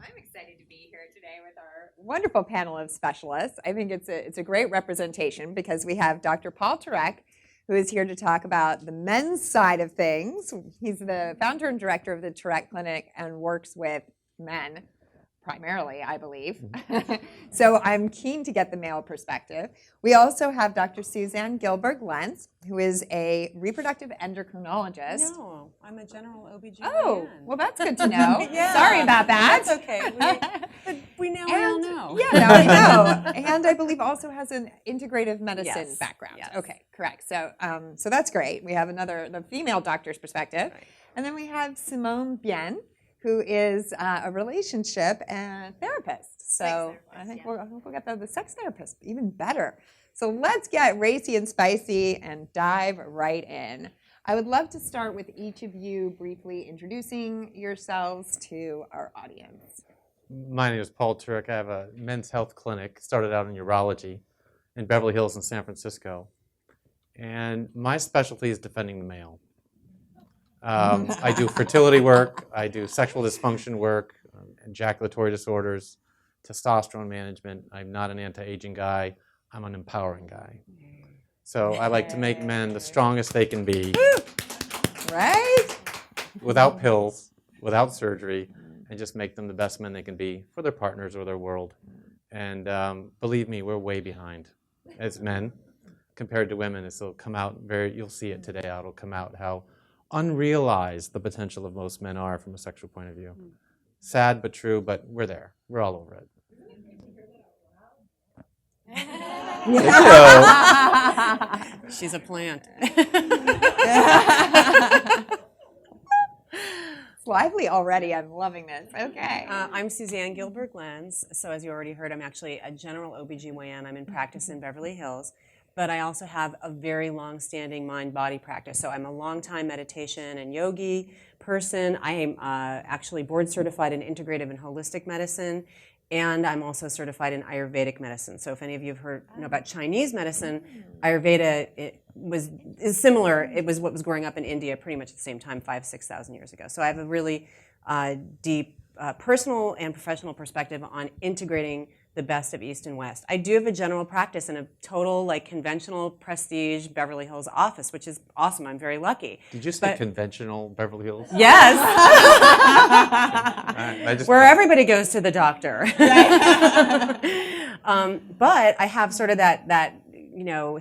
I'm excited to be here today with our wonderful panel of specialists. I think it's a great representation because we have Dr. Paul Turek, who is here to talk about the men's side of things. He's the founder and director of the Turek Clinic and works with men primarily, I believe. So I'm keen to get the male perspective. We also have Dr. Suzanne Gilberg-Lenz, who is a reproductive endocrinologist. No, I'm a general OBGYN. Oh, well, that's good to know. Yeah. Sorry about that. That's okay. But we now all know. Yeah, now we know. And I believe also has an integrative medicine background. Yes. Okay, correct. So, so that's great. We have the female doctor's perspective. Right. And then we have Simone Bienne, who is a relationship and therapist. So I think we'll get the sex therapist even better. So let's get racy and spicy and dive right in. I would love to start with each of you briefly introducing yourselves to our audience. My name is Paul Turek. I have a men's health clinic, started out in urology in Beverly Hills and San Francisco. And my specialty is defending the male. I do fertility work, I do sexual dysfunction work, ejaculatory disorders, testosterone management. I'm not an anti-aging guy, I'm an empowering guy. So I like to make men the strongest they can be. Right? Without pills, without surgery, and just make them the best men they can be for their partners or their world. And believe me, we're way behind as men compared to women. It'll come out you'll see it today, it'll come out how unrealized the potential of most men are from a sexual point of view. Sad but true, but we're there. We're all over it. She's a plant. It's lively already. I'm loving this. Okay. I'm Suzanne Gilberg-Lenz. So as you already heard, I'm actually a general OBGYN. I'm in practice in Beverly Hills. But I also have a very long-standing mind-body practice. So I'm a long-time meditation and yogi person. I am actually board certified in integrative and holistic medicine, and I'm also certified in Ayurvedic medicine. So if any of you have know about Chinese medicine, Ayurveda is similar. It was what was growing up in India pretty much at the same time, 5,000-6,000 years ago. So I have a really deep personal and professional perspective on integrating the best of East and West. I do have a general practice in a total, conventional prestige Beverly Hills office, which is awesome. I'm very lucky. Did you say conventional Beverly Hills? Yes. Where Right. everybody goes to the doctor. But I have sort of that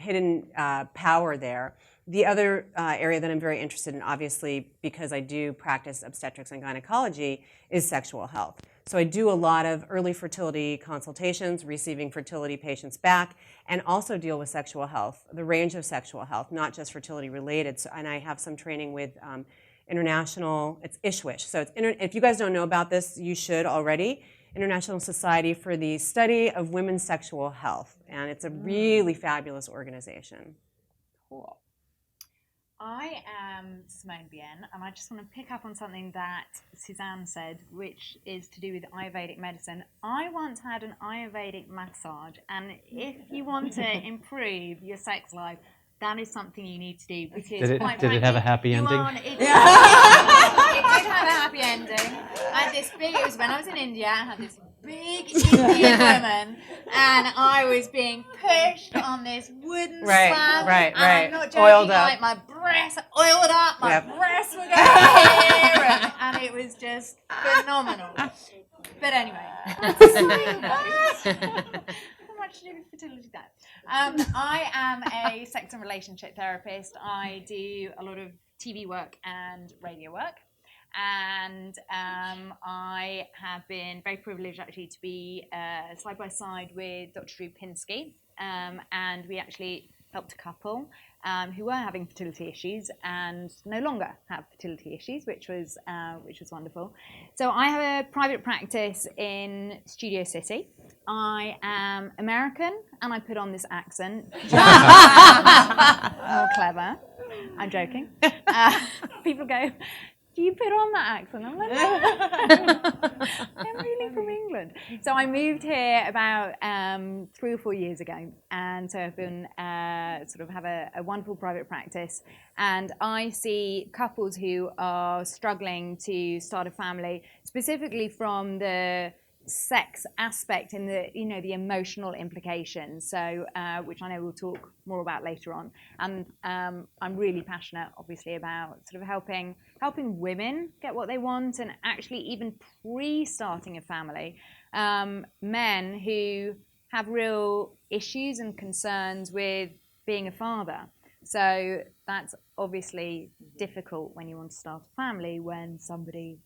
hidden power there. The other area that I'm very interested in, obviously, because I do practice obstetrics and gynecology, is sexual health. So I do a lot of early fertility consultations, receiving fertility patients back, and also deal with sexual health, the range of sexual health, not just fertility related. So, and I have some training with international, it's ISHWISH. So if you guys don't know about this, you should already. International Society for the Study of Women's Sexual Health. And it's a really fabulous organization. Cool. I am Simone Bienne, and I just want to pick up on something that Suzanne said, which is to do with Ayurvedic medicine. I once had an Ayurvedic massage, and if you want to improve your sex life, that is something you need to do. Because did it have a happy ending? It did have a happy ending. I had this big, it was when I was in India, I had this big Indian woman, and I was being pushed on this wooden slab. Right. I'm not joking, Oiled up. my breasts oiled up, my breasts were going here, and it was just phenomenal. But anyway, much to do with fertility that. I am a sex and relationship therapist. I do a lot of TV work and radio work. And I have been very privileged actually to be side by side with Dr. Drew Pinsky, and we actually helped a couple who were having fertility issues and no longer have fertility issues, which was wonderful. So I have a private practice in Studio City. I am American and I put on this accent. More clever. I'm joking. People go, do you put on that accent? I'm like, no. I'm really from England. England. So I moved here about 3 or 4 years ago, and so I've been sort of have a wonderful private practice, and I see couples who are struggling to start a family, specifically from the sex aspect and the the emotional implications, so which I know we'll talk more about later on. And I'm really passionate obviously about sort of helping women get what they want, and actually even pre-starting a family, men who have real issues and concerns with being a father. So that's obviously difficult when you want to start a family, when somebody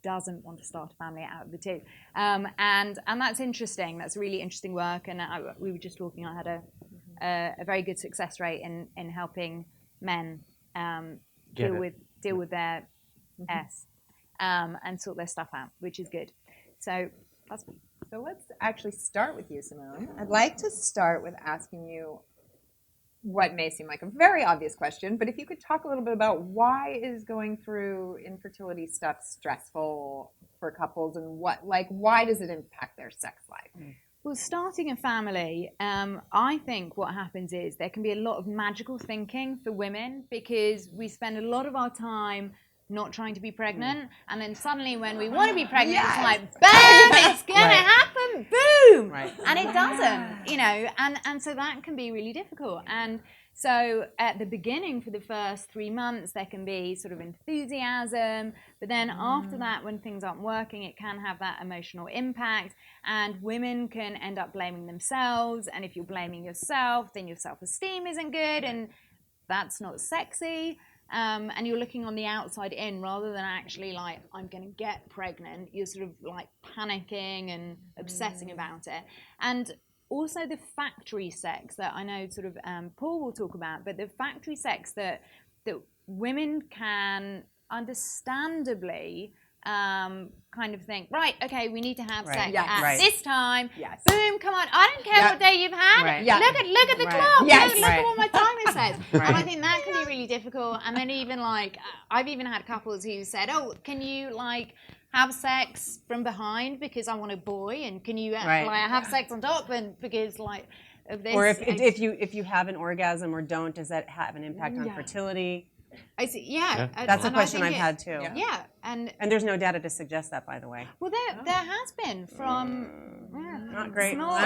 doesn't want to start a family out of the two, and that's interesting. That's really interesting work, and we were just talking. I had a very good success rate in helping men deal with their S and sort their stuff out, which is good. So let's actually start with you, Simone. I'd like to start with asking you what may seem like a very obvious question, but if you could talk a little bit about why is going through infertility stuff stressful for couples, and why does it impact their sex life? Well, starting a family, I think what happens is there can be a lot of magical thinking for women, because we spend a lot of our time not trying to be pregnant, and then suddenly when we want to be pregnant, it's like, bam, it's gonna happen, boom, and it doesn't, and so that can be really difficult. And so at the beginning, for the first 3 months, there can be sort of enthusiasm, but then after that, when things aren't working, it can have that emotional impact, and women can end up blaming themselves, and if you're blaming yourself, then your self-esteem isn't good, and that's not sexy. And you're looking on the outside in, rather than actually like, I'm going to get pregnant. You're sort of like panicking and obsessing about it. And also the factory sex that I know sort of Paul will talk about, but the factory sex that women can understandably kind of think, right, okay, we need to have sex at this time. Yes. Boom, come on. I don't care what day you've had. Right. Yeah. Look at the clock. Yes. Look at what my timer says. Right. And I think that can be really difficult. And then even like, I've even had couples who said, oh, can you like have sex from behind because I want a boy, and can you like have sex on top, and because like of this. Or if you have an orgasm or don't, does that have an impact on fertility? I see. Yeah. That's a question I've had too. Yeah. And there's no data to suggest that, by the way. well, there has been from Not great. small, a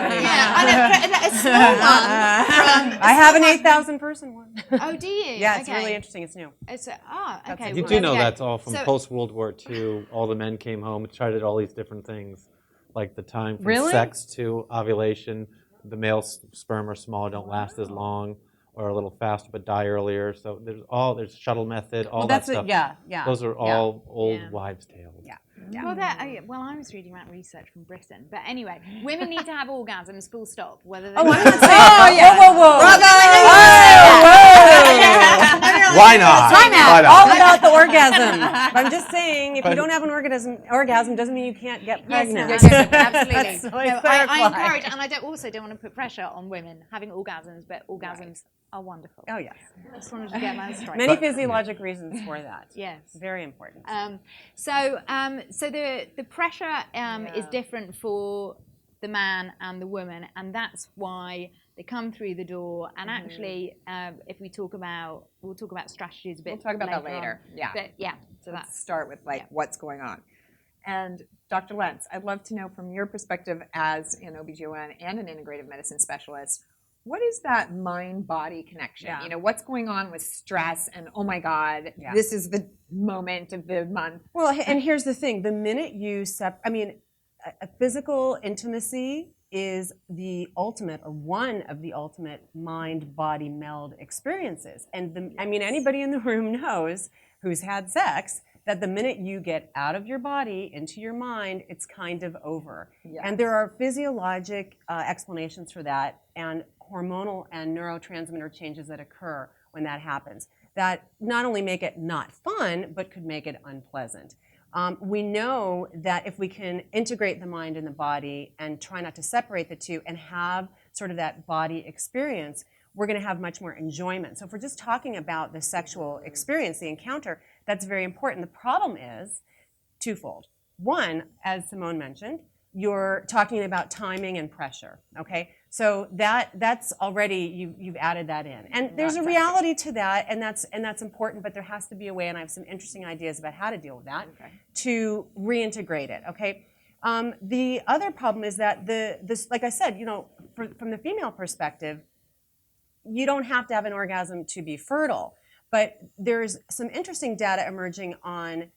small one. I have an 8,000 person one. Oh, do you? Yeah, it's okay. really interesting. It's new. It's okay. You well, do know yeah. that's all from So- post-World War II. All the men came home, tried all these different things, like the time from Really? sex to ovulation. The male sperm are smaller, don't last as long, or a little faster but die earlier. So there's shuttle method, all that stuff. Yeah. Those are all old Yeah. wives' tales. Yeah. Well, I was reading about research from Britain, but anyway, women need to have orgasms, full stop. Whether they I'm not saying. Whoa. Why not? Time out. Why not? All about the orgasm. I'm just saying, if you don't have an orgasm doesn't mean you can't get pregnant. Yes, absolutely. So I clarify. encourage, and I don't want to put pressure on women having orgasms, but orgasms are wonderful. Oh yes. I just wanted to get that straight. Many physiologic reasons for that. Yes. Very important. So the pressure is different for the man and the woman, and that's why they come through the door. And actually, if we'll talk about strategies a bit. We'll talk about that later. On. Yeah. But yeah. So Let's that's start with what's going on. And Dr. Lenz, I'd love to know from your perspective as an OBGYN and an integrative medicine specialist, what is that mind-body connection? Yeah. What's going on with stress and, oh my God, this is the moment of the month. Well, and here's the thing. The minute you a physical intimacy is the ultimate, or one of the ultimate mind-body meld experiences. And anybody in the room knows who's had sex that the minute you get out of your body into your mind, it's kind of over. Yes. And there are physiologic explanations for that, and hormonal and neurotransmitter changes that occur when that happens that not only make it not fun, but could make it unpleasant. We know that if we can integrate the mind and the body and try not to separate the two and have sort of that body experience, we're going to have much more enjoyment. So if we're just talking about the sexual experience, the encounter, that's very important. The problem is twofold. One, as Simone mentioned, you're talking about timing and pressure, okay? So that's already, you've added that in. And there's a reality to that, and that's important, but there has to be a way, and I have some interesting ideas about how to deal with that, to reintegrate it, okay? The other problem is that this, like I said, you know, from the female perspective, you don't have to have an orgasm to be fertile, but there's some interesting data emerging on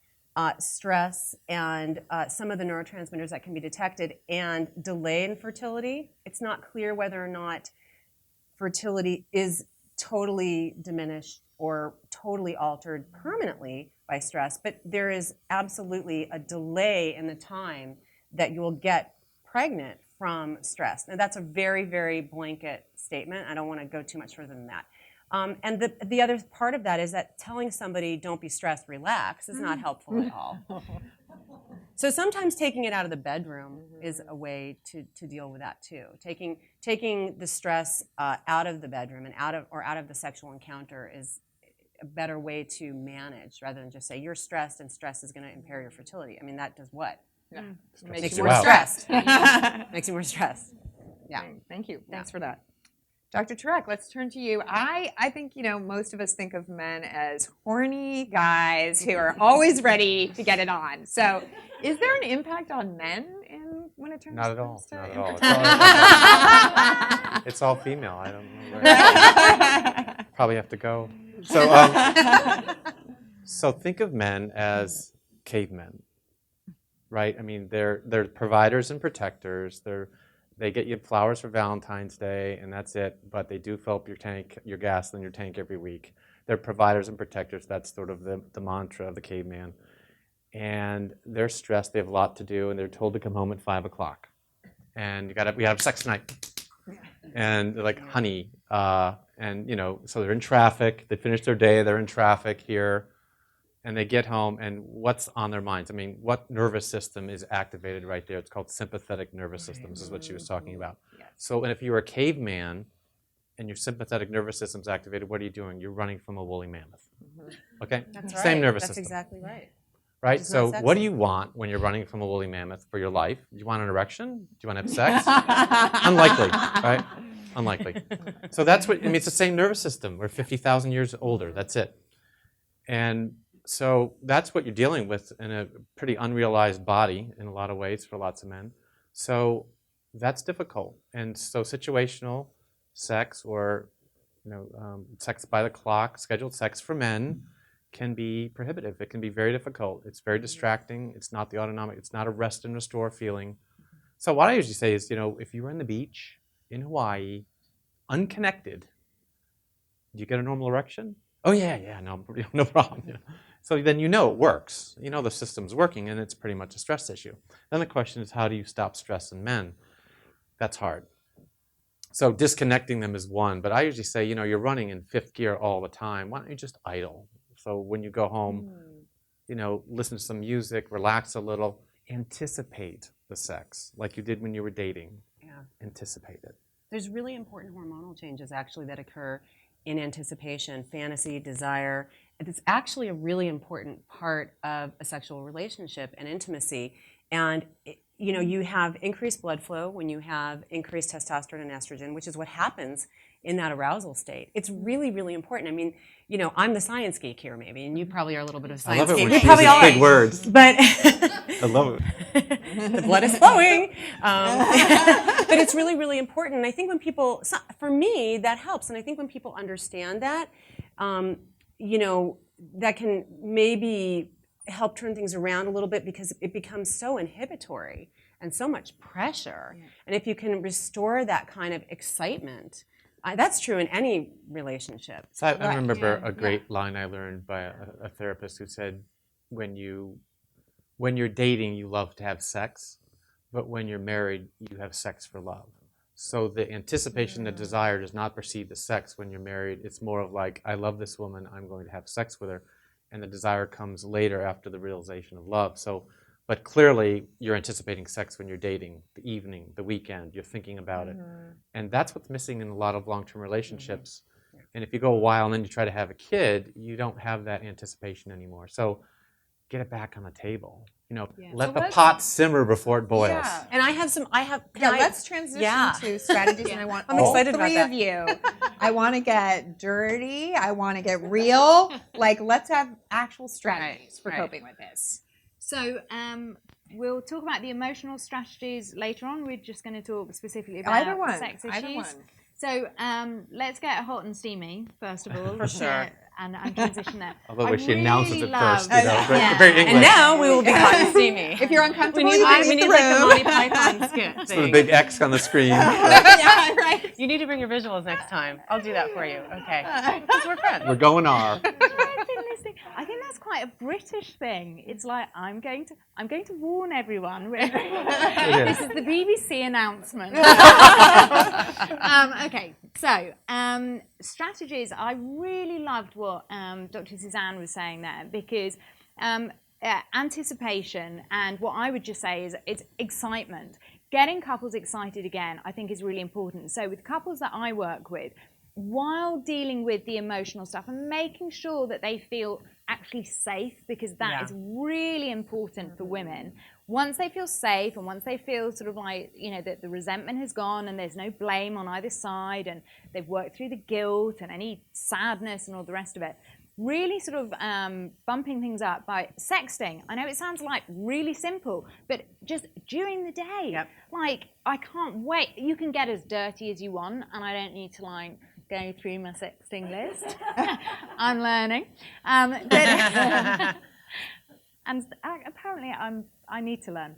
stress and some of the neurotransmitters that can be detected and delay in fertility. It's not clear whether or not fertility is totally diminished or totally altered permanently by stress, but there is absolutely a delay in the time that you will get pregnant from stress. Now that's a very, very blanket statement. I don't want to go too much further than that. And the other part of that is that telling somebody don't be stressed, relax is not helpful at all. So sometimes taking it out of the bedroom is a way to deal with that too. Taking the stress out of the bedroom and out of the sexual encounter is a better way to manage rather than just say you're stressed and stress is going to impair your fertility. I mean, that does what? Yeah. Makes you more stressed. Makes you more stressed. Yeah. Thank you. Thanks for that. Dr. Turek, let's turn to you. I think, you know, most of us think of men as horny guys who are always ready to get it on. So is there an impact on men when it turns Not at all. to Not at all. all. It's all female. I don't know where. Probably have to go. So think of men as cavemen, right? I mean, they're providers and protectors. They get you flowers for Valentine's Day, and that's it. But they do fill up your gas in your tank every week. They're providers and protectors. That's sort of the mantra of the caveman. And they're stressed. They have a lot to do, and they're told to come home at 5 o'clock. And we gotta have sex tonight. And they're like, honey, and you know, so they're in traffic. They finish their day. They're in traffic here. And they get home, and what's on their minds? I mean, what nervous system is activated right there? It's called sympathetic nervous systems, is what she was talking about. Yes. So, and if you're a caveman and your sympathetic nervous system's activated, what are you doing? You're running from a woolly mammoth. Okay? That's Same right. nervous That's system. exactly right. Right? It's So, not what do sexy. you want when you're running from a woolly mammoth for your life? Do you want an erection? Do you want to have sex? Unlikely, right? Unlikely. So that's what, I mean, it's the same nervous system. We're 50,000 years older. That's it. And so that's what you're dealing with in a pretty unrealized body in a lot of ways for lots of men. So that's difficult. And so situational sex or sex by the clock, scheduled sex for men can be prohibitive. It can be very difficult. It's very distracting. It's not the autonomic, it's not a rest and restore feeling. So what I usually say is, if you were on the beach in Hawaii, unconnected, do you get a normal erection? Oh yeah, no problem. So then it works. The system's working, and it's pretty much a stress issue. Then the question is, how do you stop stress in men? That's hard. So disconnecting them is one, but I usually say, you're running in fifth gear all the time. Why don't you just idle? So when you go home, listen to some music, relax a little, anticipate the sex like you did when you were dating. Yeah. Anticipate it. There's really important hormonal changes actually that occur in anticipation, fantasy, desire. It's actually a really important part of a sexual relationship and intimacy. And you have increased blood flow when you have increased testosterone and estrogen, which is what happens in that arousal state. It's really, really important. I mean, I'm the science geek here maybe, and you probably are a little bit of a science geek. I love it when We she probably uses all big are. words. But I love it. the blood is flowing. But it's really, really important. And I think when people, for me, that helps. And I think when people understand that, that can maybe help turn things around a little bit because it becomes so inhibitory and so much pressure. Yeah. And if you can restore that kind of excitement, that's true in any relationship. So I remember a great line I learned by a therapist who said, when you're dating, you love to have sex, but when you're married, you have sex for love. So the anticipation, the desire does not precede the sex when you're married. It's more of like, I love this woman, I'm going to have sex with her. And the desire comes later after the realization of love. So, but clearly you're anticipating sex when you're dating, the evening, the weekend, you're thinking about it. And that's what's missing in a lot of long-term relationships. And if you go a while and then you try to have a kid, you don't have that anticipation anymore. So get it back on the table. You know, Yeah. let So the let's- pot simmer before it boils. Yeah. And I have Yeah, let's transition to strategies, and I want I'm all excited about three that. of you. I want to get dirty. I want to get real. Like, let's have actual strategies for right. coping with this. So we'll talk about the emotional strategies later on. We're just going to talk specifically about Either one. sex issues. Either one. So let's get hot and steamy first of all. For sure. And transition there. Although I when she announces really it first, love- you know, Yeah. very English. And now we will be hot and steamy. If you're we uncomfortable, need, you like, leave we the need like the room. Monty Python skit So the thing. big X on the screen. Yeah, right. You need to bring your visuals next time. I'll do that for you. Okay. Because we're friends. We're going R. I think that's quite a British thing. It's like I'm going to warn everyone. This is the BBC announcement. Okay, so strategies. I really loved what Dr. Suzanne was saying there, because anticipation, and what I would just say is it's excitement. Getting couples excited again, I think, is really important. So with couples that I work with, while dealing with the emotional stuff and making sure that they feel actually safe, because that is really important for women. Once they feel safe and once they feel sort of like, you know, that the resentment has gone and there's no blame on either side and they've worked through the guilt and any sadness and all the rest of it, really sort of bumping things up by sexting. I know it sounds like really simple, but just during the day, like, I can't wait. You can get as dirty as you want, and I don't need to like go through my sexting list. I'm learning. And apparently I need to learn.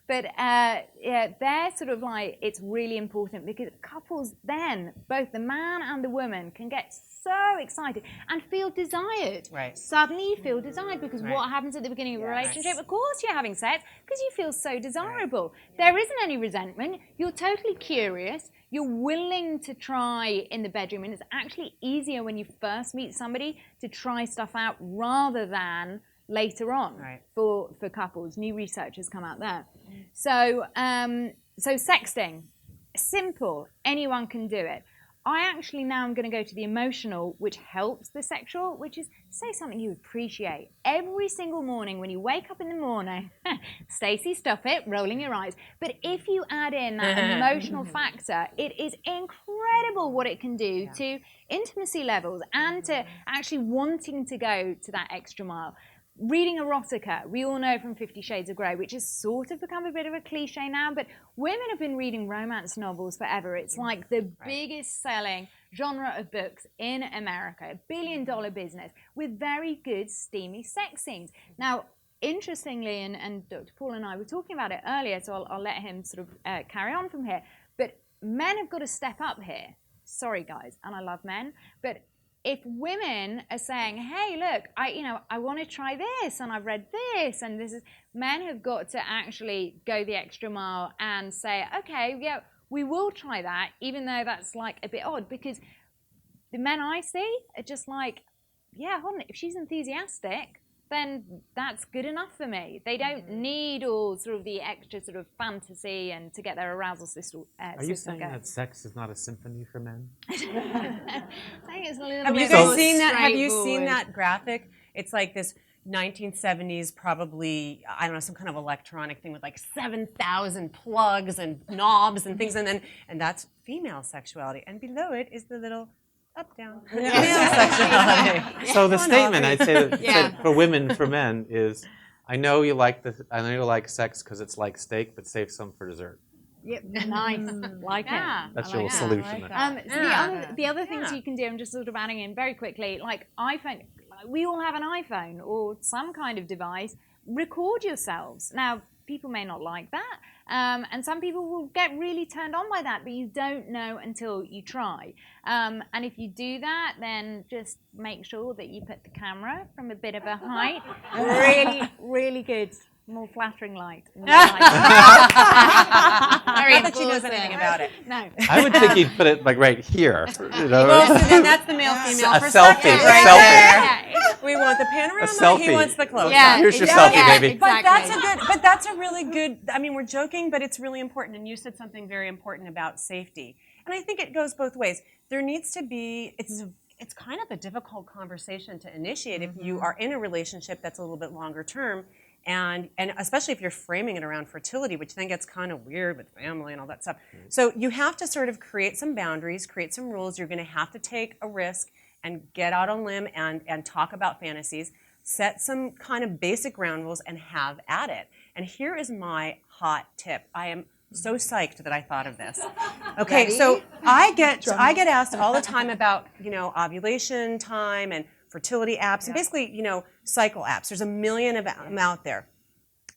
But yeah, they're sort of like, it's really important because couples then, both the man and the woman, can get so excited and feel desired. Right. Suddenly you feel desired, because what happens at the beginning of a relationship? Yes. Of course you're having sex because you feel so desirable. There isn't any resentment. You're totally curious. You're willing to try in the bedroom, and it's actually easier when you first meet somebody to try stuff out rather than later on for couples. New research has come out there. So, so sexting, simple, anyone can do it. I actually now am going to go to the emotional, which helps the sexual, which is say something you appreciate. Every single morning when you wake up in the morning, Stacey, stop it, rolling your eyes. But if you add in that emotional factor, it is incredible what it can do to intimacy levels and to actually wanting to go to that extra mile. Reading erotica, we all know from 50 Shades of Grey, which has sort of become a bit of a cliche now, but women have been reading romance novels forever. It's like the biggest selling genre of books in America, $1 billion business with very good steamy sex scenes. Now, interestingly, and Dr. Paul and I were talking about it earlier, so I'll let him sort of carry on from here, but men have got to step up here. Sorry, guys, and I love men, but if women are saying, hey, look, I want to try this, and I've read this, and this is, men have got to actually go the extra mile and say, okay, yeah, we will try that, even though that's like a bit odd, because the men I see are just like, yeah, hold on, if she's enthusiastic, then that's good enough for me. They don't need all sort of the extra sort of fantasy and to get their arousal system. Are you saying that sex is not a symphony for men? I think it's a little Have bit you guys more seen that? Have you seen straightforward. that graphic? It's like this 1970s, probably, I don't know, some kind of electronic thing with like 7,000 plugs and knobs and things, and that's female sexuality, and below it is the little up down male sexuality. So the statement I'd say that Yeah. for women, for men, is I know you like sex because it's like steak, but save some for dessert. Yep, nice. Like Yeah. it. That's I your like little that. solution. So the other things you can do, I'm just sort of adding in very quickly, like iPhone, we all have an iPhone or some kind of device. Record yourselves. Now, people may not like that, and some people will get really turned on by that, but you don't know until you try. And if you do that, then just make sure that you put the camera from a bit of a height. Really, really good. More flattering light. Not that she knows anything about it. No. I would think you'd put it like right here. You know? Well, so then that's the male-female A perspective selfie, right a selfie. there. We want the panorama. selfie. He wants the close. Yeah, Here's your exactly. selfie, baby. But Exactly. that's a really good. I mean, we're joking, but it's really important. And you said something very important about safety, and I think it goes both ways. There needs to be. it's kind of a difficult conversation to initiate if you are in a relationship that's a little bit longer term, and especially if you're framing it around fertility, which then gets kind of weird with family and all that stuff. So you have to sort of create some boundaries, create some rules. You're going to have to take a risk and get out on a limb and talk about fantasies, set some kind of basic ground rules, and have at it. And here is my hot tip. I am so psyched that I thought of this. Okay, Ready? so I get asked all the time about, ovulation time and fertility apps and basically, cycle apps. There's a million of them out there.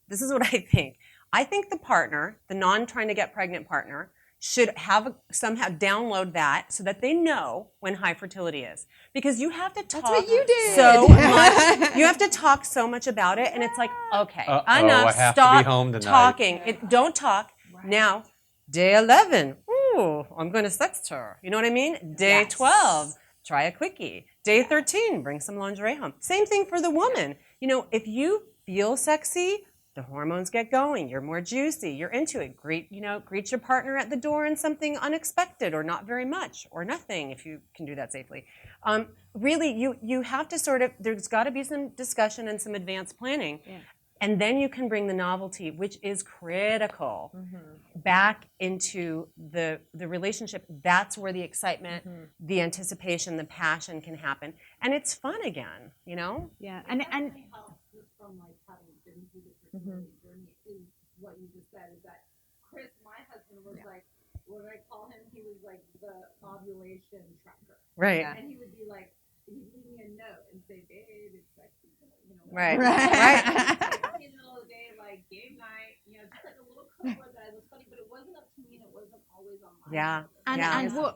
This is what I think. I think the partner, the non-trying to get pregnant partner, should have somehow download that so that they know when high fertility is. Because you have to talk what you did. so much. You have to talk so much about it, and it's like, okay, enough. I have Stop to be home tonight. talking. Don't talk. Now, day 11, ooh, I'm going to sext her. You know what I mean? Day 12, try a quickie. Day 13, bring some lingerie home. Same thing for the woman. If you feel sexy, the hormones get going. You're more juicy. You're into it. Greet your partner at the door in something unexpected or not very much or nothing if you can do that safely. Really, you have to there's got to be some discussion and some advanced planning. Yeah. And then you can bring the novelty, which is critical, back into the relationship. That's where the excitement, the anticipation, the passion can happen. And it's fun again, Yeah, and from like having been through the fertility journey is what you just said, is that Chris, my husband, was like, when I call him, he was like the ovulation tracker. Right. And he would be like, he'd leave me a note and say, babe, it's sexy. Right. Right. In the middle of the day, like game night, just like a little code word that was funny, but it wasn't up to me and it wasn't always on my Yeah.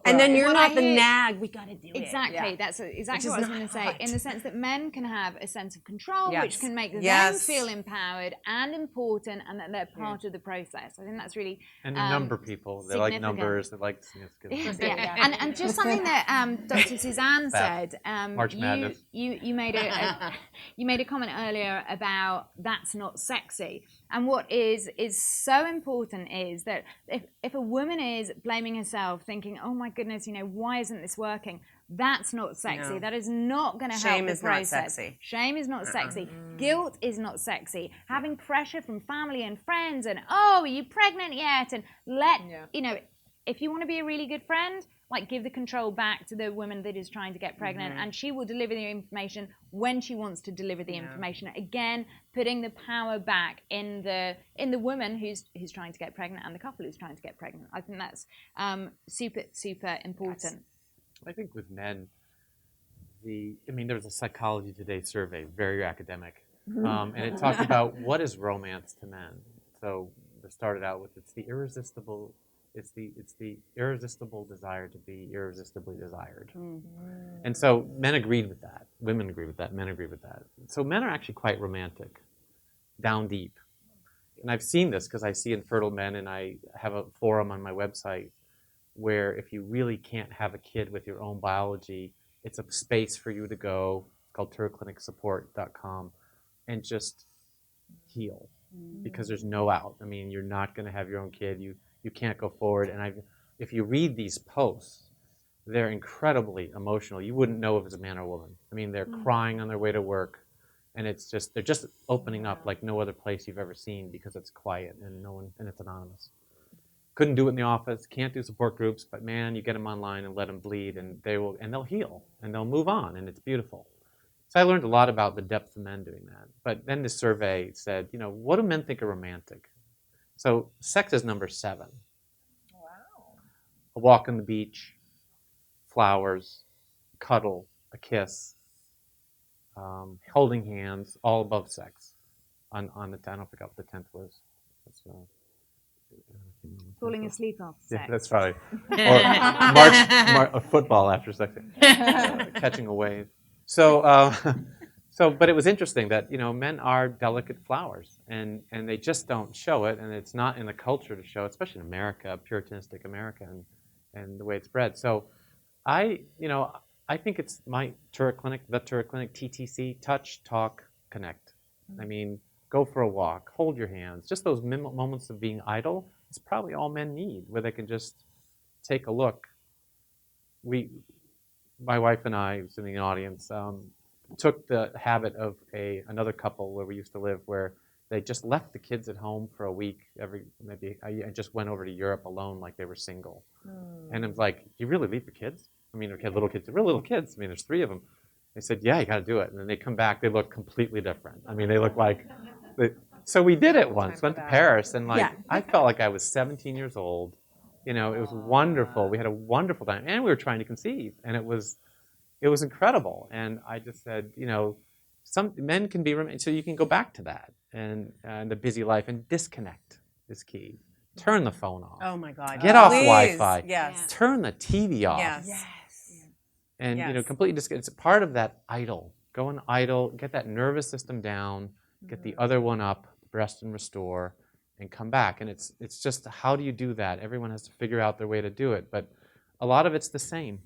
And then you're what not I the hear- nag. We got to do Exactly. it. Yeah. That's exactly is what I was going to say. not. In the sense that men can have a sense of control, Yes. which can make them Yes. feel empowered and important, and that they're part of the process. I think that's really And the number people, they like significant. numbers, they like significance. yeah. And just something that Dr. Suzanne Fab. said. March Madness. You made a comment earlier about that's not sexy. And what is so important is that if a woman is blaming herself, thinking, "Oh my goodness, why isn't this working?" That's not sexy. No. That is not going to help Shame the is not process. sexy. Shame is not sexy. Guilt is not sexy. Having pressure from family and friends, and are you pregnant yet? And if you want to be a really good friend, like give the control back to the woman that is trying to get pregnant, and she will deliver the information when she wants to deliver the information. Again, putting the power back in the woman who's trying to get pregnant and the couple who's trying to get pregnant. I think that's super important. Yes. I think with men, there was a Psychology Today survey, very academic, and it talked about what is romance to men. So it started out with it's the irresistible desire to be irresistibly desired. And so men agreed with that, women agree with that, men agree with that. So men are actually quite romantic, down deep. And I've seen this because I see infertile men, and I have a forum on my website where if you really can't have a kid with your own biology, it's a space for you to go. It's called TurekClinicSupport.com, and just heal, because there's no out. You're not going to have your own kid. You can't go forward. And if you read these posts, they're incredibly emotional. You wouldn't know if it's a man or a woman. They're crying on their way to work, and they're just opening up like no other place you've ever seen, because it's quiet and it's anonymous. Couldn't do it in the office, can't do support groups, but man, you get them online and let them bleed, and they'll heal and they'll move on, and it's beautiful. So I learned a lot about the depth of men doing that. But then the survey said, what do men think are romantic? So sex is number 7. Wow. A walk on the beach, flowers, cuddle, a kiss, holding hands, all above sex. On the 10th, I forgot what the 10th was. Falling asleep after sex. Yeah, that's right. Or a football after sex, catching a wave. So, but it was interesting that men are delicate flowers, and they just don't show it, and it's not in the culture to show it, especially in America, puritanistic America, and the way it's bred. So, I think it's my Turek Clinic, the Turek Clinic, TTC, touch, talk, connect. Go for a walk, hold your hands. Just those moments of being idle is probably all men need, where they can just take a look. my wife and I, who's in the audience, took the habit of another couple where we used to live, where they just left the kids at home for a week. I just went over to Europe alone, like they were single. And I'm like, you really leave the kids? I mean, okay, little kids, they're really little kids. I mean, there's 3 of them. They said, yeah, you got to do it. And then they come back, they look completely different. I mean, they look like. So we did it once, went to Paris, and I felt like I was 17 years old. You know, it was wonderful. We had a wonderful time, and we were trying to conceive, and it was incredible. And I just said, you know, some men can be, so you can go back to that and the busy life, and disconnect is key. Turn the phone off. Oh my God. Get off Please. Wi-Fi. Yes. Turn the TV off. Yes. And Yes. you know, completely it's part of that idle. Go and idle, get that nervous system down, get the other one up, rest and restore, and come back. And it's just, how do you do that? Everyone has to figure out their way to do it, but a lot of it's the same.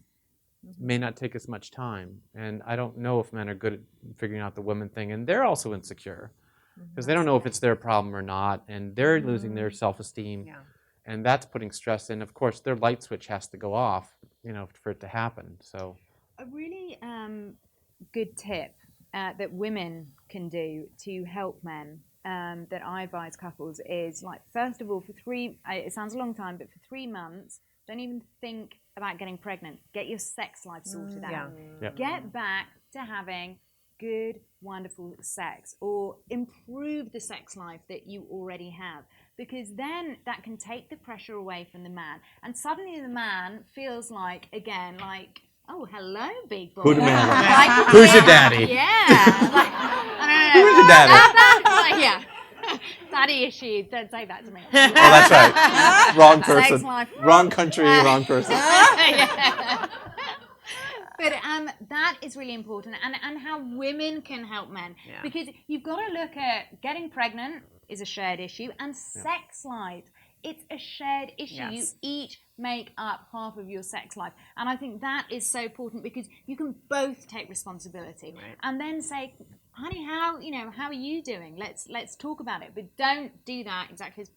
May not take as much time. And I don't know if men are good at figuring out the women thing, and they're also insecure because they don't know if it's their problem or not, and they're losing their self-esteem. Yeah. And that's putting stress in. Of course, their light switch has to go off, you know, for it to happen. So A really good tip that women can do to help men that I advise couples is, like, first of all, it sounds a long time, but for 3 months, don't even think about getting pregnant. Get your sex life sorted out. Yeah. Yep. Get back to having good, wonderful sex, or improve the sex life that you already have, because then that can take the pressure away from the man, and suddenly the man feels like, again, like, oh, hello, big boy. Who the man? Like, Who's your daddy? Yeah. Like, Who's your daddy? yeah. Daddy issues. Don't say that to me. Oh, that's right. Wrong person. Sex life. Wrong country, wrong person. Yeah. But that is really important, and how women can help men. Yeah. Because you've got to look at getting pregnant is a shared issue, and sex life, it's a shared issue. Yes. You each make up half of your sex life. And I think that is so important, because you can both take responsibility. Right. And then say, honey, how are you doing? Let's talk about it. But don't do that, exactly as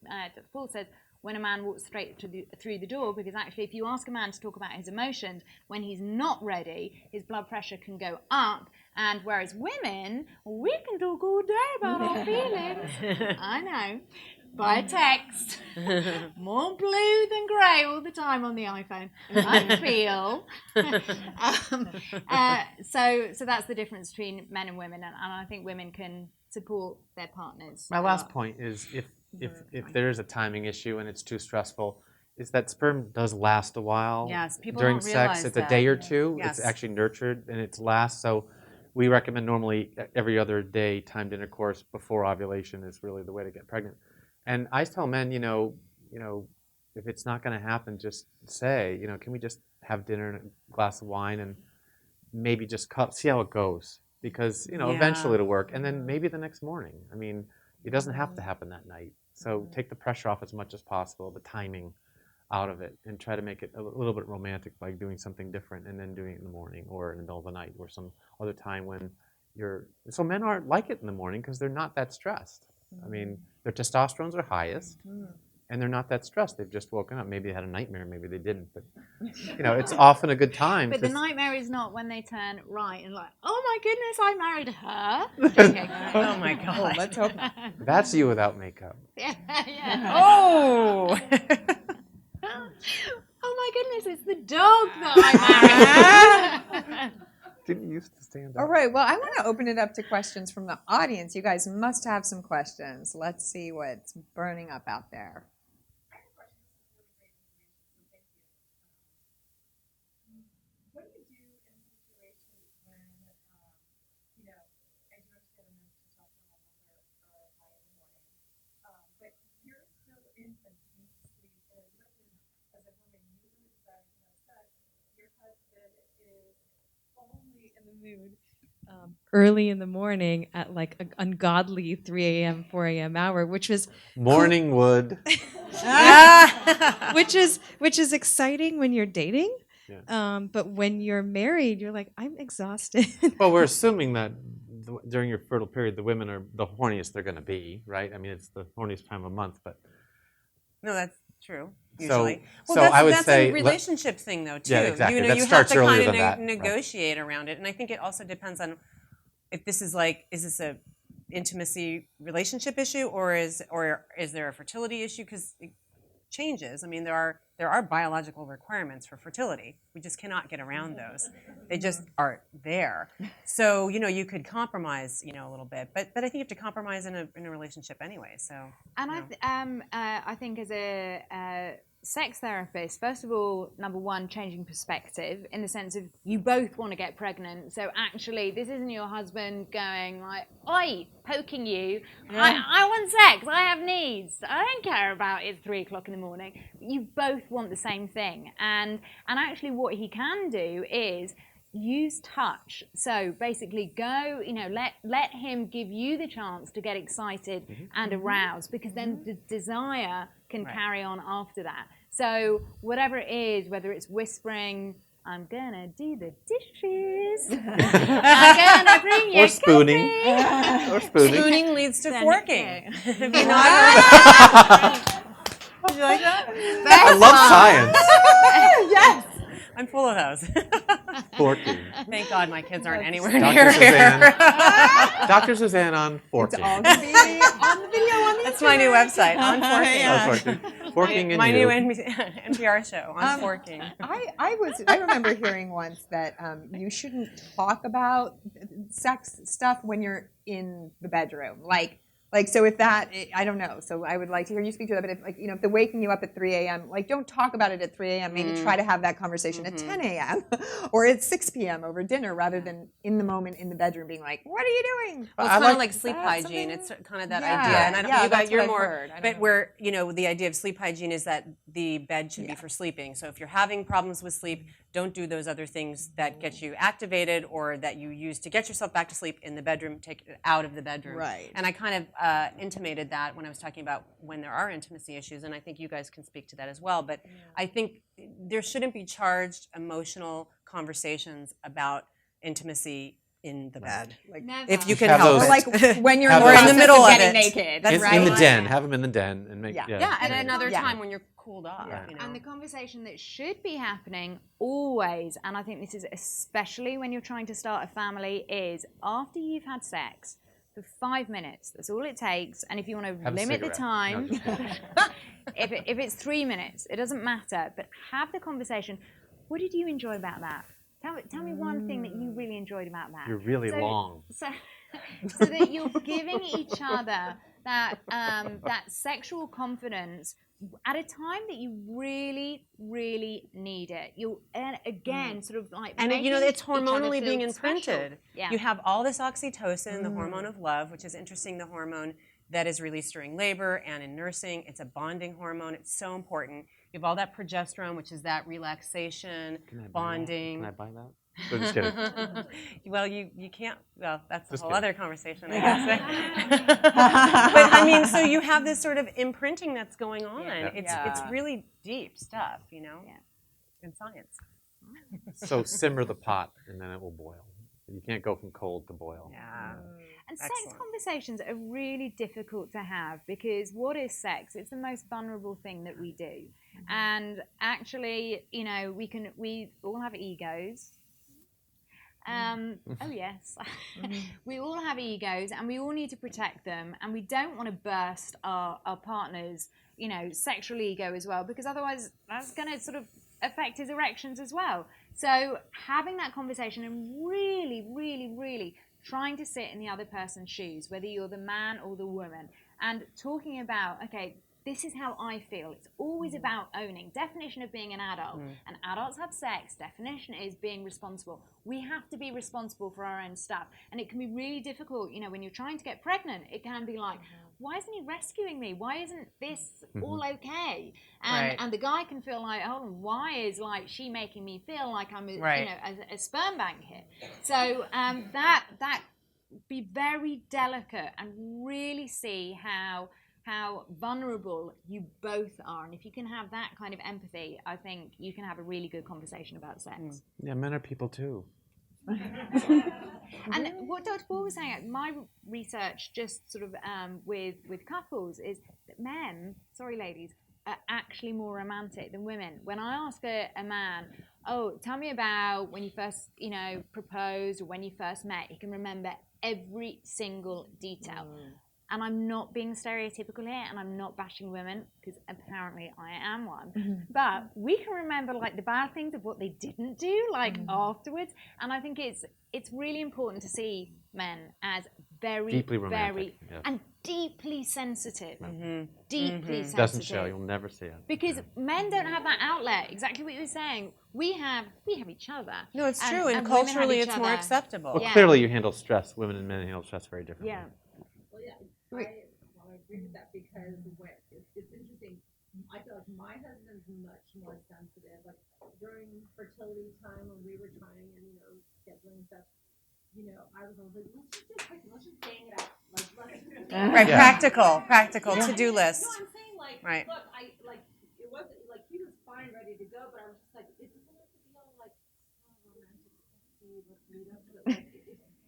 Paul says, when a man walks straight through the door, because actually if you ask a man to talk about his emotions when he's not ready, his blood pressure can go up. And whereas women, we can talk all day about our feelings. I know. By text. More blue than grey all the time on the iPhone. I feel. So that's the difference between men and women. And I think women can support their partners. My last point is, if there is a timing issue and it's too stressful, is that sperm does last a while. Yes, people during don't sex. realize It's that. a day or two. Yes. It's actually nurtured and it lasts. So we recommend normally every other day timed intercourse before ovulation is really the way to get pregnant. And I tell men, you know, if it's not going to happen, just say, can we just have dinner and a glass of wine and maybe just see how it goes, because eventually it'll work, and then maybe the next morning. I mean, it doesn't have to happen that night. So take the pressure off as much as possible, the timing out of it, and try to make it a little bit romantic by doing something different and then doing it in the morning or in the middle of the night or some other time when so men aren't like it in the morning because they're not that stressed. I mean, their testosterones are highest, and they're not that stressed. They've just woken up. Maybe they had a nightmare. Maybe they didn't. But, it's often a good time. But the nightmare is not when they turn right and like, oh my goodness, I married her. Okay. Oh my God. Oh, let's hope. That's you without makeup. Yeah. Oh. Oh my goodness, it's the dog that I married. Didn't used to stand up. All right, well, I want to open it up to questions from the audience. You guys must have some questions. Let's see what's burning up out there. What do you do in situations when, as you understand, the men's testosterone levels are high in the morning, but you're still infancy, and as a woman, you were desiring to have sex, your husband is only in the mood early in the morning at like an ungodly 3 a.m., 4 a.m. hour, which was Morning wood. which is exciting when you're dating. Yeah. But when you're married, you're like, I'm exhausted. Well, we're assuming that during your fertile period, the women are the horniest they're going to be, right? I mean, it's the horniest time of month, but No, that's True. So- Usually. so I would that's say a relationship thing, though, too. Yeah, exactly. You That you starts have to earlier kind of than that, right. negotiate around it, and I think it also depends on if this is is this a intimacy relationship issue, or is there a fertility issue? Because it changes. I mean, there are biological requirements for fertility. We just cannot get around those. They just aren't there. So you could compromise a little bit, but I think you have to compromise in a relationship anyway. So And I think as a sex therapist, first of all, number one, changing perspective in the sense of you both want to get pregnant. So actually, this isn't your husband going like, "Oi, poking you. I want sex. I have needs. I don't care about it's 3 o'clock in the morning." You both want the same thing, and actually, what he can do is use touch. So basically go, let him give you the chance to get excited and aroused, because then the desire can carry on after that. So whatever it is, whether it's whispering, "I'm gonna do the dishes," "I'm gonna bring you Or spooning. coffee," Or spooning. spooning leads to Then- forking. yeah. Have you not heard? Did you like that? I love science. Yes. I'm full of those. Forking. Thank God my kids aren't anywhere Dr. near Suzanne. here. Dr. Suzanne on It's forking. all going to be on the video on the That's my new Instagram. website, on forking. Yeah. Oh, forking. Forking and My you. new NPR show, on forking. I remember hearing once that you shouldn't talk about sex stuff when you're in the bedroom. Like so if that, I don't know. So I would like to hear you speak to that. But if they're waking you up at 3 a.m., don't talk about it at 3 a.m. Maybe try to have that conversation at 10 a.m. or at 6 p.m. over dinner, rather than in the moment in the bedroom being like, "What are you doing?" Well, I it's kind of like like sleep that hygiene. something? It's kind of that Yeah, idea. And I don't, yeah, you that's guys, you're what I've more, heard. I don't but know. where, the idea of sleep hygiene is that the bed should be for sleeping. So if you're having problems with sleep, don't do those other things that get you activated or that you use to get yourself back to sleep in the bedroom. Take it out of the bedroom. Right. And I kind of intimated that when I was talking about when there are intimacy issues, and I think you guys can speak to that as well. But I think there shouldn't be charged emotional conversations about intimacy in the bed. Never. If you can Have help those- Or it. when you're Have in the those- process in the middle of of getting it. naked. That's In the right. den. Have them in the den and make. Yeah. Yeah, at another Yeah. time when you're cooled off. Yeah. You know? And the conversation that should be happening always, and I think this is especially when you're trying to start a family, is after you've had sex for 5 minutes. That's all it takes. And if you want to Have a limit the cigarette. time, No, just kidding. if it's 3 minutes, it doesn't matter. But have the conversation. What did you enjoy about that? Tell me one thing that you really enjoyed about that. You're really So- long. So that you're giving each other that sexual confidence at a time that you really, really need it. You again sort of like And making it's each other hormonally feel being special. imprinted. Yeah. You have all this oxytocin, the hormone of love, which is interesting, the hormone that is released during labor and in nursing. It's a bonding hormone. It's so important. You have all that progesterone, which is that relaxation, Can I buy that? bonding. Can I buy that? I'm just kidding. Well, you can't. Well, that's Just a whole kidding. other conversation, I guess. But I mean, so you have this sort of imprinting that's going on. Yeah. It's Yeah. really deep stuff, Yeah. in science. So simmer the pot and then it will boil. You can't go from cold to boil. Yeah. And sex Excellent. conversations are really difficult to have, because what is sex? It's the most vulnerable thing that we do. And actually, we all have egos. Oh yes, we all have egos, and we all need to protect them, and we don't want to burst our partner's sexual ego as well, because otherwise that's going to sort of affect his erections as well. So having that conversation and really, really, really trying to sit in the other person's shoes, whether you're the man or the woman, and talking about, okay, this is how I feel. It's always about owning. Definition of being an adult. And adults have sex. Definition is being responsible. We have to be responsible for our own stuff. And it can be really difficult, when you're trying to get pregnant, it can be like, why isn't he rescuing me? Why isn't this all okay? And Right. and the guy can feel like, oh, why is she making me feel like I'm Right. a sperm bank here? So that be very delicate and really see how vulnerable you both are. And if you can have that kind of empathy, I think you can have a really good conversation about sex. Yeah, men are people too. And what Dr. Paul was saying, my research just sort of with couples is that men, sorry ladies, are actually more romantic than women. When I ask a man, oh, tell me about when you first, proposed or when you first met, he can remember every single detail. And I'm not being stereotypical here, and I'm not bashing women, because apparently I am one. But we can remember like the bad things of what they didn't do, like afterwards. And I think it's really important to see men as very, Deeply romantic, very, yes. and deeply sensitive. Deeply sensitive. Doesn't show. You'll never see it. Because men don't have that outlet. Exactly what you were saying. We have each other. No, it's true, and women have culturally each it's more other. acceptable. Well, Yeah. clearly you handle stress. Women and men handle stress very differently. Yeah. Well, yeah, I agree with that because it's interesting. I feel like my husband's much more sensitive. Like during fertility time when we were trying and scheduling stuff, I was always like, let's just do it quick. Let's just bang it out. Like let's do it. Right, Yeah. practical to-do list. No, I'm saying like, Right. look, it wasn't like he was fine, ready to go, but I was just like, it doesn't have to be all like romantic, sexy, let's meet up.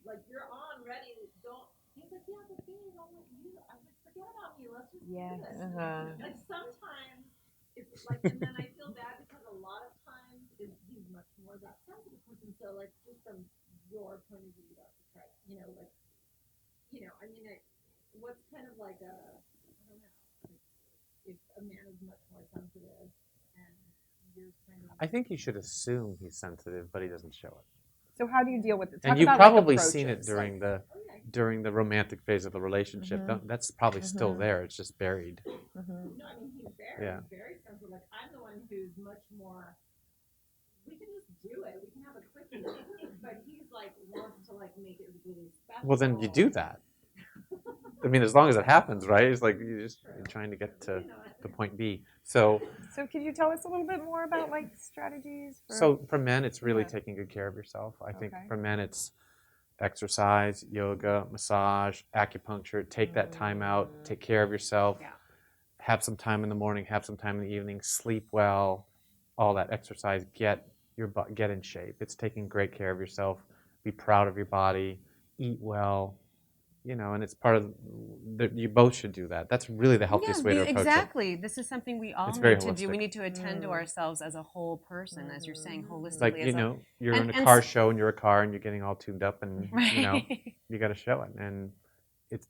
Like you're on, ready, don't. He's like, yeah, the thing is, I'm like, I was like, forget about me, let's just do this. Like sometimes it's like, and then I feel bad because a lot of times he's much more that sensitive person. So like, just from your point of view, Dr. Turek, I mean, what's kind of like I don't know, like if a man is much more sensitive and you're kind of. I think you should assume he's sensitive, but he doesn't show it. So how do you deal with it? And Talk you've about, probably like, seen it approaches, during the romantic phase of the relationship. That's probably still there. It's just buried. No, I mean, he's very sensitive. Like, I'm the one who's much more, we can just do it. We can have a quickie. But he's like, wants to like make it really special. Well, then you do that. I mean, as long as it happens, right? It's like you're trying to get to point B. So could you tell us a little bit more about like strategies? for men, it's really taking good care of yourself. I think for men, it's exercise, yoga, massage, acupuncture. Take that time out. Take care of yourself. Yeah. Have some time in the morning. Have some time in the evening. Sleep well. All that exercise. Get in shape. It's taking great care of yourself. Be proud of your body. Eat well. And it's part of you both should do that. That's really the healthiest way to approach exactly. This is something we all It's very need to do. We holistic. need to attend to ourselves as a whole person, as you're saying, holistically. it. Like you're and- in a and car s- show and you're a car and you're getting all tuned up and Right. you got to show it, and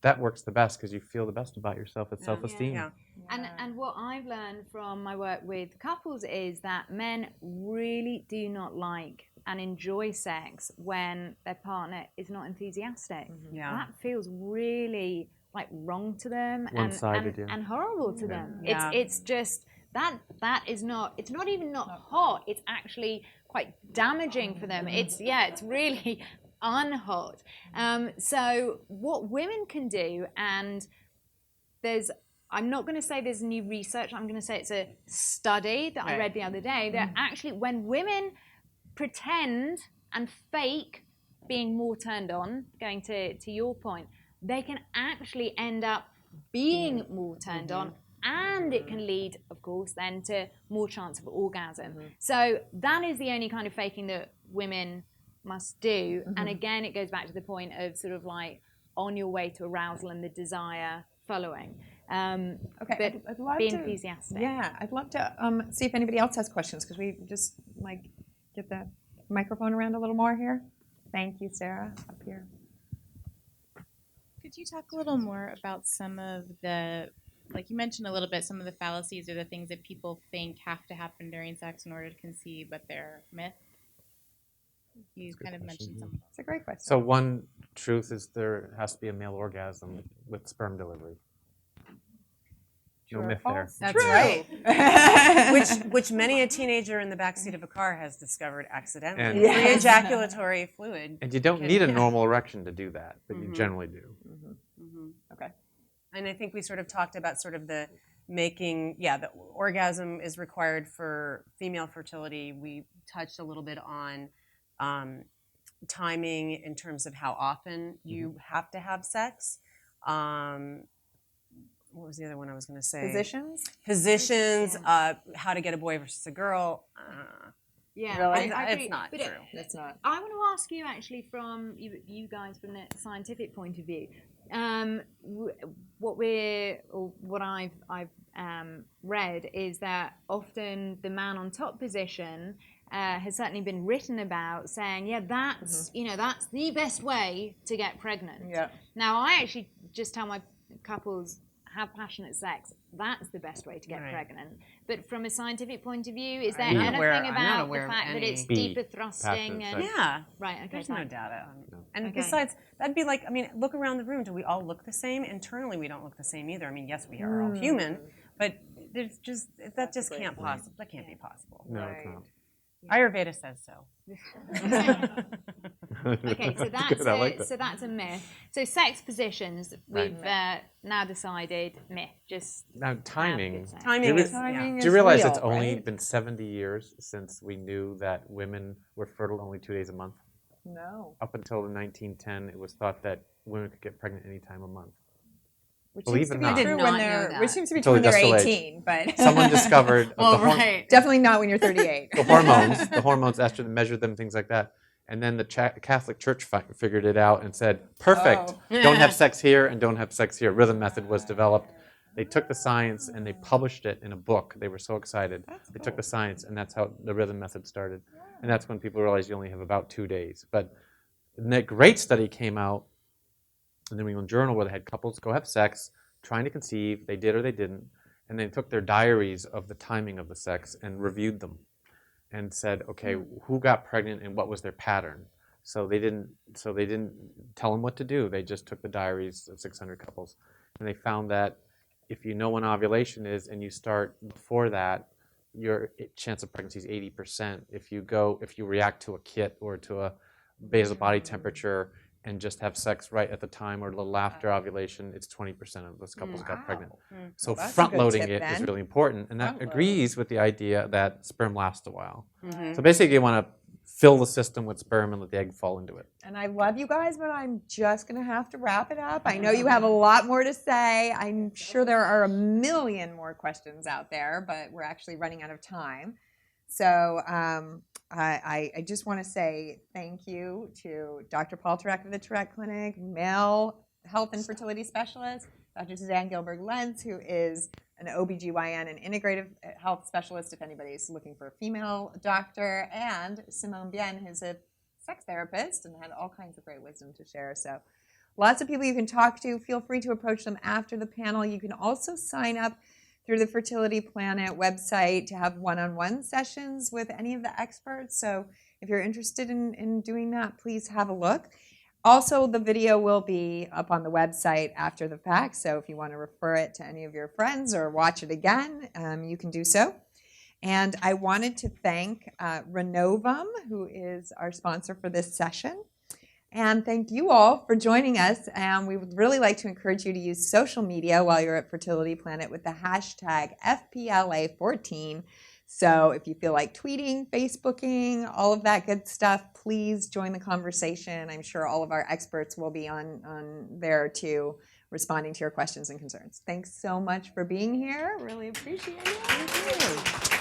that works the best because you feel the best about yourself. It's self-esteem. Yeah. And what I've learned from my work with couples is that men really do not like and enjoy sex when their partner is not enthusiastic. Yeah. That feels really like wrong to them One-sided, and horrible to them. Yeah. It's just that is not, it's not even not hot, it's actually quite damaging for them. It's really unhot. So what women can do, and I'm not going to say there's new research, I'm going to say it's a study that I read the other day, that actually when women pretend and fake being more turned on, going to your point, they can actually end up being more turned on, and it can lead, of course, then to more chance of orgasm. So that is the only kind of faking that women must do. And again, it goes back to the point of sort of like on your way to arousal and the desire following. Okay, But I'd love be to, enthusiastic. Yeah, I'd love to see if anybody else has questions, because we just like get the microphone around a little more here. Thank you, Sarah, up here. Could you talk a little more about some of the, like you mentioned a little bit, some of the fallacies or the things that people think have to happen during sex in order to conceive, but they're myth? You kind of mentioned some. It's a great question. So one truth is there has to be a male orgasm with sperm delivery. No myth there. That's True. right. Which many a teenager in the backseat of a car has discovered accidentally. And- Free Yes. ejaculatory fluid. And you don't need a normal erection to do that, but you generally do. Okay. And I think we sort of talked about sort of the making, the orgasm is required for female fertility. We touched a little bit on timing in terms of how often you have to have sex. What was the other one I was going to say? Positions, how to get a boy versus a girl. Yeah, Really? I agree. It's not But true. That's not. I want to ask you actually from you guys from the scientific point of view, what I've read is that often the man on top position has certainly been written about, saying, yeah, that's that's the best way to get pregnant. Yeah. Now I actually just tell my couples, have passionate sex. That's the best way to get Right. pregnant. But from a scientific point of view, is there I'm not anything aware- I'm not about the aware of fact that any- it's B, deeper thrusting passionate and sex. Yeah. right? Okay, There's no fine. doubt. And Okay. besides, that'd be like, I mean, look around the room. Do we all look the same? Internally, we don't look the same either. I mean, yes, we are all human, but there's just that just can't possible. That can't be possible. No, Right. it's not. Ayurveda says so. Okay, so That's good, I like that. that's a myth. So sex positions, we've now decided myth. Just Now, timing. good sex. Timing Do is Timing Do you is realize real, it's only right? been 70 years since we knew that women were fertile only 2 days a month? No. Up until 1910, it was thought that women could get pregnant any time a month. Which Believe seems it to or be not. I did true not when know they're that. which seems to be Until true when they're industrial age. 18, but Someone discovered well, the, right. definitely not when you're 38. the hormones, estrogen, measured them, things like that. And then the Catholic Church figured it out and said, perfect, Oh. don't have sex here and don't have sex here. Rhythm method was developed. They took the science and they published it in a book. They were so excited. They took the science, and that's how the rhythm method started. And that's when people realized you only have about 2 days. But a great study came out in the New England Journal where they had couples go have sex, trying to conceive. They did or they didn't. And they took their diaries of the timing of the sex and reviewed them and said, okay, who got pregnant and what was their pattern? So they didn't tell them what to do. They just took the diaries of 600 couples. And they found that if you know when ovulation is and you start before that, your chance of pregnancy is 80%. If you react to a kit or to a basal body temperature and just have sex right at the time or a little after ovulation, it's 20% of those couples got pregnant. So Well, that's a front good loading tip it is then. really important, and that Front load. agrees with the idea that sperm lasts a while. Mhm. So basically, you want to fill the system with sperm and let the egg fall into it. And I love you guys, but I'm just going to have to wrap it up. I know you have a lot more to say. I'm sure there are a million more questions out there, but we're actually running out of time. So I just want to say thank you to Dr. Paul Turek of the Turek Clinic, male health and fertility specialist, Dr. Suzanne Gilberg-Lenz, who is an OBGYN and integrative health specialist if anybody's looking for a female doctor, and Simone Bienne, who's a sex therapist and had all kinds of great wisdom to share. So lots of people you can talk to. Feel free to approach them after the panel. You can also sign up through the Fertility Planit website to have one-on-one sessions with any of the experts. So if you're interested in doing that, please have a look. Also, the video will be up on the website after the fact, so if you want to refer it to any of your friends or watch it again, you can do so. And I wanted to thank Renovum, who is our sponsor for this session. And thank you all for joining us. And we would really like to encourage you to use social media while you're at Fertility Planit with the hashtag FPLA14. So if you feel like tweeting, Facebooking, all of that good stuff, please join the conversation. I'm sure all of our experts will be on there too, responding to your questions and concerns. Thanks so much for being here. Really appreciate it. Thank you.